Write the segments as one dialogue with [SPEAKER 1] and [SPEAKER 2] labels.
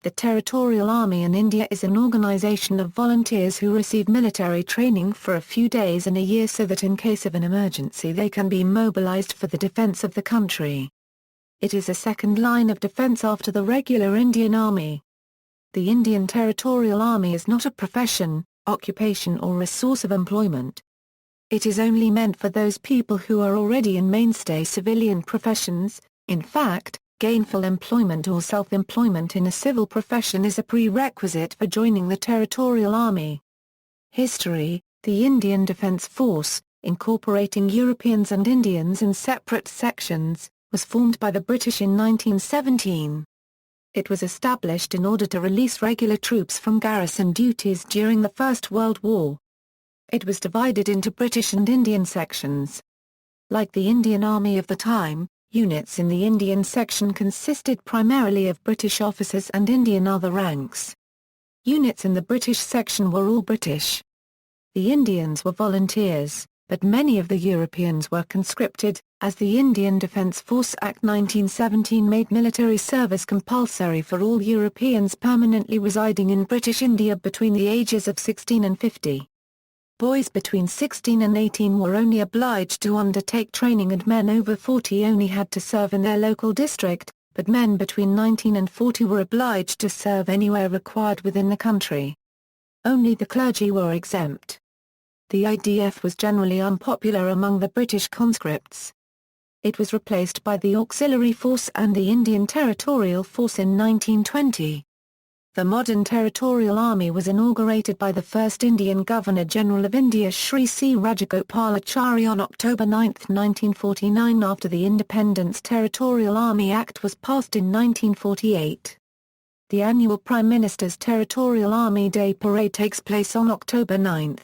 [SPEAKER 1] The Territorial Army in India is an organization of volunteers who receive military training for a few days in a year so that in case of an emergency they can be mobilized for the defense of the country. It is a second line of defense after the regular Indian Army. The Indian Territorial Army is not a profession, occupation or a source of employment. It is only meant for those people who are already in mainstay civilian professions. In fact, gainful employment or self-employment in a civil profession is a prerequisite for joining the Territorial Army. History: the Indian Defence Force, incorporating Europeans and Indians in separate sections, was formed by the British in 1917. It was established in order to release regular troops from garrison duties during the First World War. It was divided into British and Indian sections. Like the Indian Army of the time, units in the Indian section consisted primarily of British officers and Indian other ranks. Units in the British section were all British. The Indians were volunteers, but many of the Europeans were conscripted, as the Indian Defence Force Act 1917 made military service compulsory for all Europeans permanently residing in British India between the ages of 16 and 50. Boys between 16 and 18 were only obliged to undertake training and men over 40 only had to serve in their local district, but men between 19 and 40 were obliged to serve anywhere required within the country. Only the clergy were exempt. The IDF was generally unpopular among the British conscripts. It was replaced by the Auxiliary Force and the Indian Territorial Force in 1920. The modern Territorial Army was inaugurated by the first Indian Governor-General of India Sri C. Rajagopalachari on October 9, 1949 after the Independence Territorial Army Act was passed in 1948. The annual Prime Minister's Territorial Army Day Parade takes place on October 9.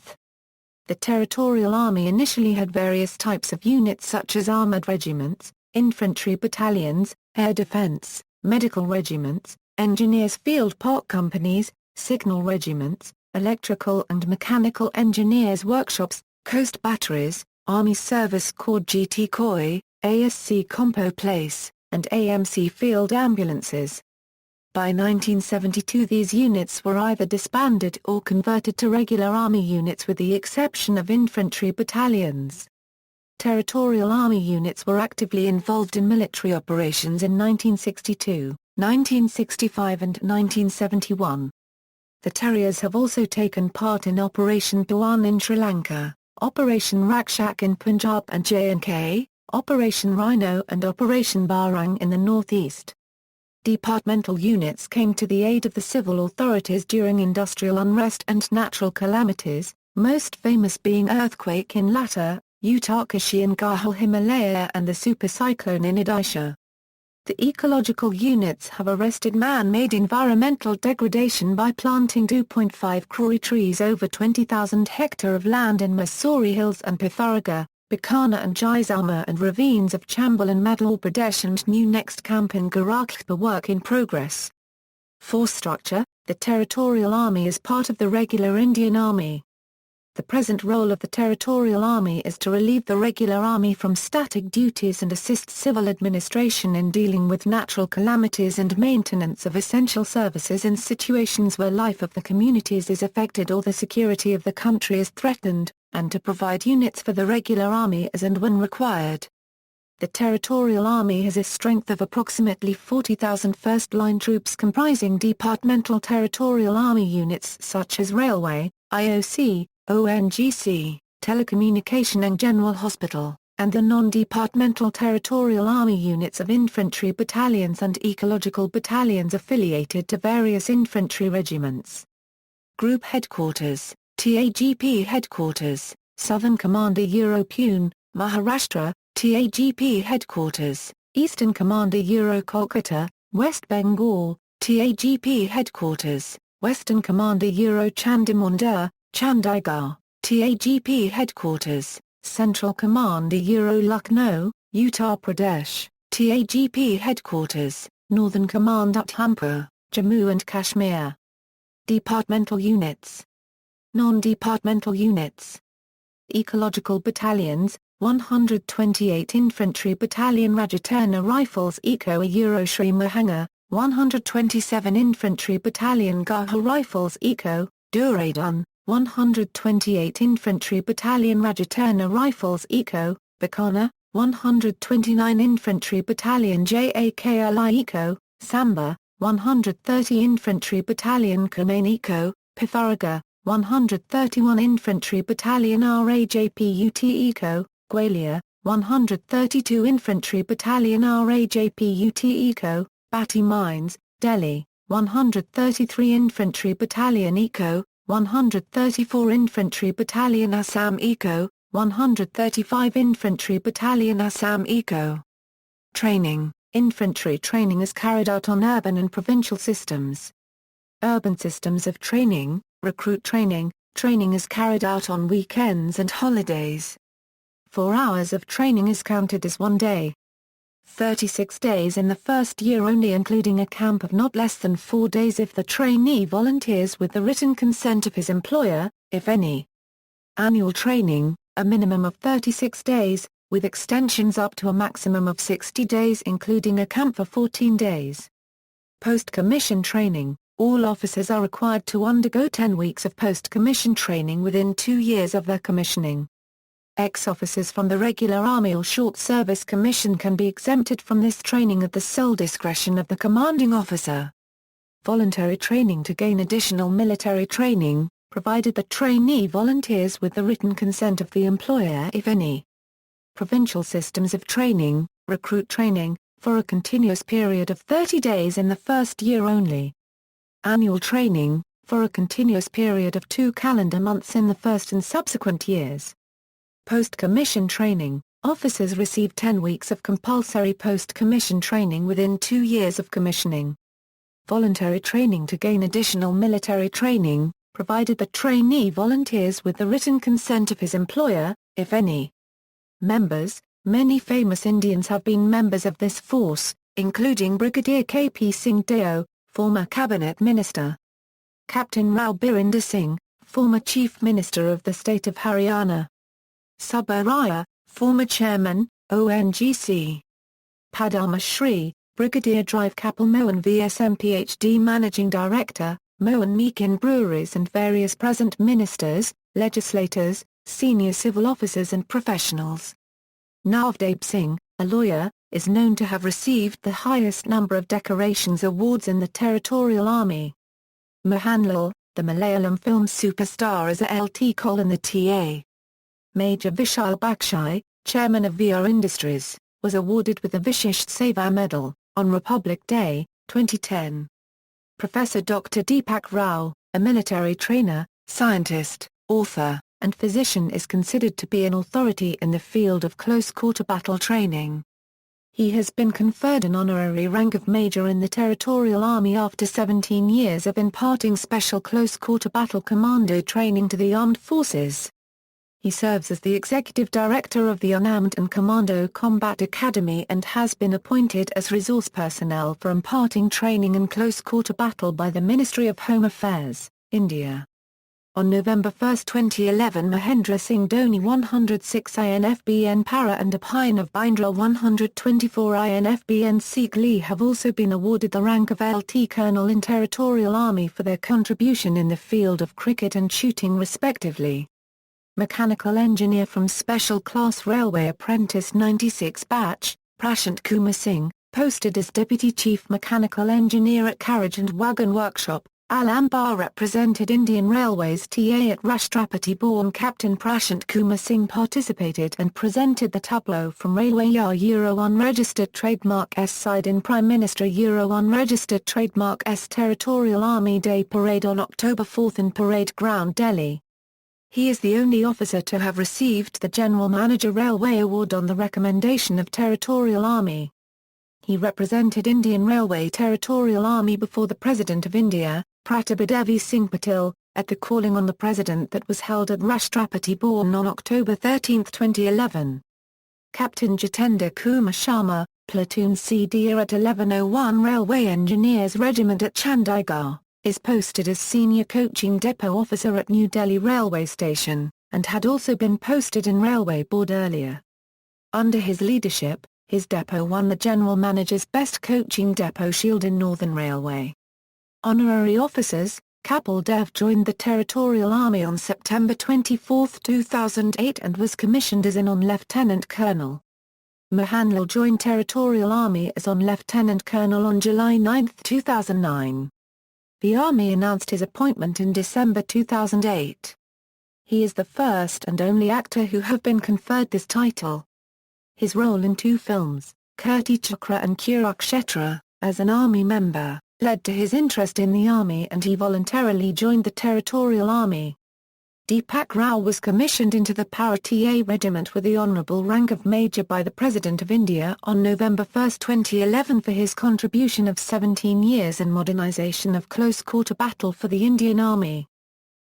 [SPEAKER 1] The Territorial Army initially had various types of units such as armoured regiments, infantry battalions, air defence, medical regiments, engineers field park companies, signal regiments, electrical and mechanical engineers workshops, coast batteries, Army Service Corps GT COI, ASC Compo Place, and AMC field ambulances. By 1972 these units were either disbanded or converted to regular Army units with the exception of infantry battalions. Territorial Army units were actively involved in military operations in 1962. 1965 and 1971. The Terriers have also taken part in Operation Pawan in Sri Lanka, Operation Rakshak in Punjab and J&K, Operation Rhino and Operation Barang in the northeast. Departmental units came to the aid of the civil authorities during industrial unrest and natural calamities, most famous being earthquake in Lata, Uttarkashi in Gahul Himalaya and the supercyclone in Odisha. The ecological units have arrested man-made environmental degradation by planting 2.5 crore trees over 20,000 hectare of land in Mussoorie Hills and Pithoragarh, Bikaner and Jaisalmer and ravines of Chambal and Madhya Pradesh and new next camp in Gorakhpur work in progress. Force structure: the Territorial Army is part of the regular Indian Army. The present role of the Territorial Army is to relieve the regular army from static duties and assist civil administration in dealing with natural calamities and maintenance of essential services in situations where life of the communities is affected or the security of the country is threatened, and to provide units for the regular army as and when required. The Territorial Army has a strength of approximately 40,000 first-line troops comprising departmental Territorial Army units such as Railway, IOC, ONGC, Telecommunication and General Hospital, and the non-departmental Territorial Army units of infantry battalions and ecological battalions affiliated to various infantry regiments. Group Headquarters: TAGP Headquarters, Southern Commander Euro Pune, Maharashtra, TAGP Headquarters, Eastern Commander Euro Kolkata, West Bengal, TAGP Headquarters, Western Commander Euro Chandigarh, Chandigarh, TAGP Headquarters, Central Commander Euro Lucknow, Uttar Pradesh, TAGP Headquarters, Northern Command Udhampur, Jammu and Kashmir. Departmental units. Non-departmental units. Ecological battalions: 128 Infantry Battalion Rajatarna Rifles Eco Euro Shri Mahanga, 127 Infantry Battalion Garha Rifles Eco, Duraidon, 128 Infantry Battalion Rajaturna Rifles Eco, Bikana, 129 Infantry Battalion JAKLI Eco, Samba, 130 Infantry Battalion Kumain Eco, Pitharaga, 131 Infantry Battalion RAJPUT Eco, Gwalior, 132 Infantry Battalion RAJPUT Eco, Bati Mines, Delhi, 133 Infantry Battalion Eco, 134 Infantry Battalion Assam Eco, 135 Infantry Battalion Assam Eco. Training. Infantry training is carried out on urban and provincial systems. Urban systems of training, recruit training, training is carried out on weekends and holidays. 4 hours of training is counted as 1 day. 36 days in the first year only, including a camp of not less than 4 days if the trainee volunteers with the written consent of his employer, if any. Annual training, a minimum of 36 days, with extensions up to a maximum of 60 days including a camp for 14 days. Post-commission training, all officers are required to undergo 10 weeks of post-commission training within 2 years of their commissioning. Ex-officers from the regular army or short service commission can be exempted from this training at the sole discretion of the commanding officer. Voluntary training to gain additional military training, provided the trainee volunteers with the written consent of the employer if any. Provincial systems of training, recruit training, for a continuous period of 30 days in the first year only. Annual training, for a continuous period of 2 calendar months in the first and subsequent years. Post-commission training, officers receive 10 weeks of compulsory post-commission training within 2 years of commissioning. Voluntary training to gain additional military training, provided the trainee volunteers with the written consent of his employer, if any. Members. Many famous Indians have been members of this force, including Brigadier K.P. Singh Deo, former cabinet minister. Captain Rao Birinder Singh, former chief minister of the state of Haryana. Subba Raya, former chairman, ONGC. Padma Shri, Brigadier Drive Kapil Mohan VSM PhD managing director, Mohan Meakin Breweries and various present ministers, legislators, senior civil officers and professionals. Navdeep Singh, a lawyer, is known to have received the highest number of decorations awards in the Territorial Army. Mohanlal, the Malayalam film superstar as a LT Cole in the TA. Major Vishal Bakshi, chairman of VR Industries, was awarded with the Vishish Seva Medal, on Republic Day, 2010. Professor Dr. Deepak Rao, a military trainer, scientist, author, and physician is considered to be an authority in the field of close-quarter battle training. He has been conferred an honorary rank of Major in the Territorial Army after 17 years of imparting special close-quarter battle commando training to the armed forces. He serves as the Executive Director of the Unarmed and Commando Combat Academy and has been appointed as resource personnel for imparting training in close-quarter battle by the Ministry of Home Affairs, India. On November 1, 2011, Mahendra Singh Dhoni 106 INFBN Para and Abhinav Bindra 124 INFBN Sikh Lee have also been awarded the rank of LT Colonel in Territorial Army for their contribution in the field of cricket and shooting respectively. Mechanical engineer from Special Class Railway Apprentice 96 Batch, Prashant Kumar Singh, posted as Deputy Chief Mechanical Engineer at Carriage and Wagon Workshop, Alambagh represented Indian Railways TA at Rashtrapati Bhawan. Captain Prashant Kumar Singh participated and presented the tableau from Railway Yard Euro Unregistered Trademark S side in Prime Minister Euro Unregistered Trademark S Territorial Army Day Parade on October 4 in Parade Ground, Delhi. He is the only officer to have received the General Manager Railway Award on the recommendation of Territorial Army. He represented Indian Railway Territorial Army before the President of India, Pratibha Devi Singh Patil, at the calling on the President that was held at Rashtrapati Bhawan on October 13, 2011. Captain Jitendra Kumar Sharma, Platoon CD at 1101 Railway Engineers Regiment at Chandigarh, is posted as Senior Coaching Depot Officer at New Delhi Railway Station, and had also been posted in Railway Board earlier. Under his leadership, His depot won the General Manager's Best Coaching Depot Shield in Northern Railway. Honorary officers: Kapil Dev joined the Territorial Army on September 24, 2008 and was commissioned as an on-Lieutenant Colonel. Mohanlal joined Territorial Army as on-Lieutenant Colonel on July 9, 2009. The Army announced his appointment in December 2008. He is the first and only actor who have been conferred this title. His role in 2 films, Kirti Chakra and Kurukshetra, as an Army member, led to his interest in the Army and he voluntarily joined the Territorial Army. Deepak Rao was commissioned into the Para-TA Regiment with the honourable rank of Major by the President of India on November 1, 2011 for his contribution of 17 years in modernisation of close-quarter battle for the Indian Army.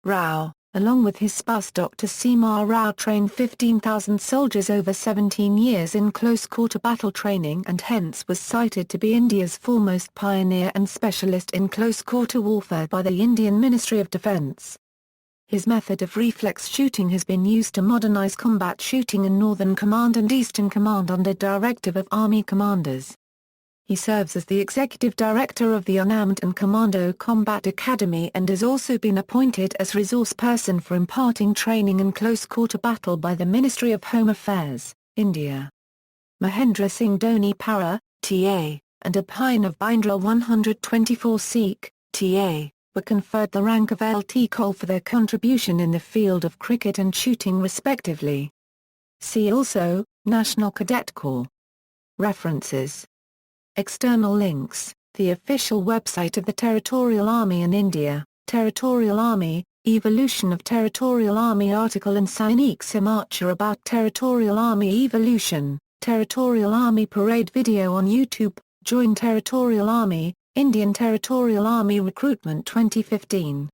[SPEAKER 1] Rao, along with his spouse Dr. Seema Rao, trained 15,000 soldiers over 17 years in close-quarter battle training and hence was cited to be India's foremost pioneer and specialist in close-quarter warfare by the Indian Ministry of Defence. His method of reflex shooting has been used to modernise combat shooting in Northern Command and Eastern Command under directive of Army commanders. He serves as the Executive Director of the Unarmed and Commando Combat Academy and has also been appointed as resource person for imparting training in close-quarter battle by the Ministry of Home Affairs, India. Mahendra Singh Dhoni Para, TA, and Abhinav of Bindra 124 Sikh, TA, were conferred the rank of LT Col for their contribution in the field of cricket and shooting respectively. See also, National Cadet Corps. References. External links: the official website of the Territorial Army in India, Territorial Army, Evolution of Territorial Army article and Sainik Samachar about Territorial Army evolution, Territorial Army parade video on YouTube, Join Territorial Army, Indian Territorial Army Recruitment 2015.